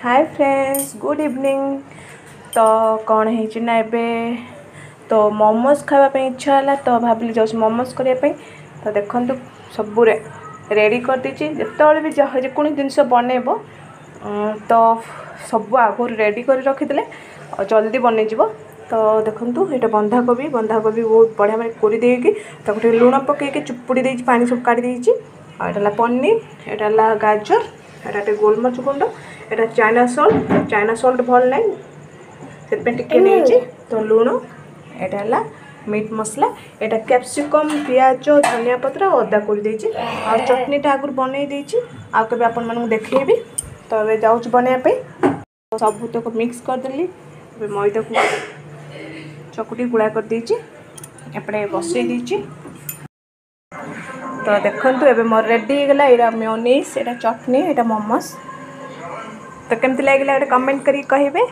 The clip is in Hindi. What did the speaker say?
Hi friends, good evening. तो कौन है ना एबे तो मोमोज खावाई इच्छा है तो भाविली जाऊँ मोमोज करने। तो देखो सब रेडी कर दीजिए। जिते भी जेको जिनस बनइब तो सब आगुरी रेडी कर रखीदे और जल्दी बनईज। तो देखो ये बंधाकोबी बहुत बढ़िया मैं कोरी लुण पकईकि चुपुड़ी दे पानी सब काढ़ी यहाँ पनीर, यहाँ गाजर, यहाँ गोलमरिच गुंड, यहाँ चाइना सॉल्ट भल ना से तो लुण, यहाँ मीट मसला, यहाँ कैप्सिकम, पियाज, धनिया पत्र और अदा कर और चटनीटा आगुरी बनई देछि आ के आपण मानू देखैबी। तो ये जाऊँ बनवाई तो सबूतक मिक्स करदेली। मैदा को चकुटी गुड़ा कर देछि एपटे बसई देछि। तो देखंतु एबे मोर रेडी गला एरा मेयोनीज, एटा चटनी, एटा मोमोज। तो केमती लागला एटा कमेंट करी कहिबे।